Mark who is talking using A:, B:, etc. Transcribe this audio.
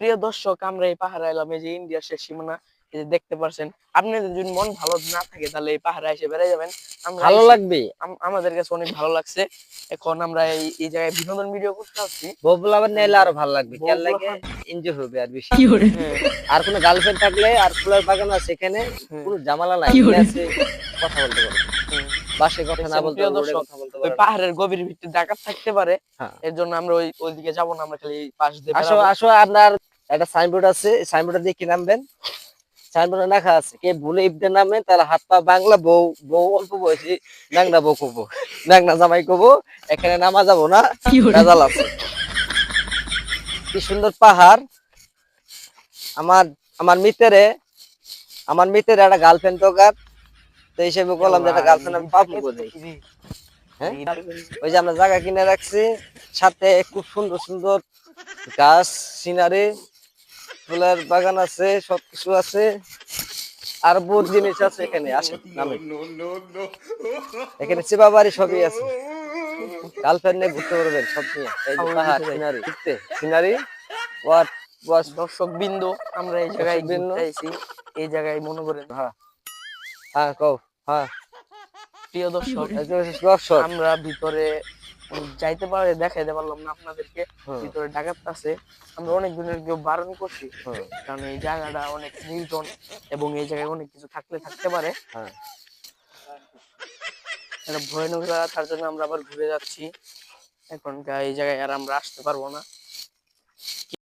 A: প্রিয় দর্শক, আমরা এই পাহাড়ে এলাম, এই যে ইন্ডিয়ার শেষ সীমানা, এই যে দেখতে পারছেন। আপনাদের যদি মন ভালো না থাকে তাহলে এই পাহাড়ে এসে বেড়ে যাবেন। আমরা
B: ভালো
A: আইছি,
B: লাগবে।
A: আমাদের কাছে অনেক ভালো লাগছে। এখন আমরা এই জায়গায় বিনোদন ভিডিও করতে আসছি।
B: বউগুলো আবার নিলে আরো ভালো লাগবে, খেয়াল
A: বউগুলো
B: লাগে, এনজয় হবে আর বেশি।
A: হ্যাঁ
B: আর কোনো গার্লফ্রেন্ড থাকলে আর ফুলের বাগান আছে এখানে,
A: হ্যাঁ
B: কোনো ঝামেলা নাই, মিলে আছে, কথা বলতে পারবে।
A: হ্যাঁ।
B: বাসে কথা না
A: দেখছেন
B: বলতে
A: প্রিয়
B: পারবে, রোডে
A: দর্শক,
B: কথা বলতে
A: ওই
B: পারবে।
A: পাহাড়ের গভীর ভিতরে ডাকাত থাকতে পারে।
B: হ্যাঁ,
A: এর জন্য আমরা ওইদিকে যাবো না, আমরা খালি এই পাশ দিয়ে
B: আসো
A: বেড়াবো।
B: আসো, আপনার একটা সাইনবোর্ড আছে, সাইনবোর্ড দিয়ে কি নামবেন, সাইনবোর্ডে লেখা আছে কে ভুলে ইবনে নামেন তার হাত পা বাংলা, বউ বউ অল্প বয়সী ন্যাংনা বউ কবো, ন্যাংনা জামাই কবো, এখানে নামা যাবো না, ভেজাল আছে। কি সুন্দর পাহাড়। আমার আমার মিতেরে আমার মিতের একটা গার্লফ্রেন্ড দরকার, তো হিসেবে বললাম যে একটা গার্লফ্রেন্ড আমি পাবো কোথায়। হ্যাঁ, ওই যে আমরা জায়গা কিনে রাখছি, সাথে খুব সুন্দর সুন্দর গাছ, সিনারি, ফুলের বাগান আছে, সবকিছু আছে, আর বহুত জিনিস আছে এখানে। আসেন নামে, এখানে চিবা বাড়ি সবই আছে, গার্লফ্রেন্ড নিয়ে ঘুরতে পারবেন সব নিয়ে। এই যে পাহাড় সিনারি দেখতে, সিনারি ওয়াট ওয়াশ।
A: দর্শক বিন্দু, আমরা এই জায়গায়
B: দর্শক বিন্দু,
A: ঘুরতে আইছি। এই জায়গায় মনে করেন,
B: হ্যাঁ হ্যাঁ কও, হ্যাঁ
A: প্রিয় দর্শক,
B: এই যে দর্শক।
A: আমরা ভিতরে যাইতে পারে দেখাইতে পারলাম না আপনাদেরকে।
B: হুম
A: ভিতরে ডাকাত আছে। আমরা অনেক দিনের কেউ বারণ করছি,
B: হুম
A: কারণ এই জায়গাটা অনেক নির্জন এবং এই জায়গায় অনেক কিছু থাকতে পারে।
B: হ্যাঁ,
A: এটা ভয়ানক জায়গা, তার জন্য আমরা আবার ঘুরে যাচ্ছি। এখনকার এই জায়গায় আর আমরা আসতে পারবো না।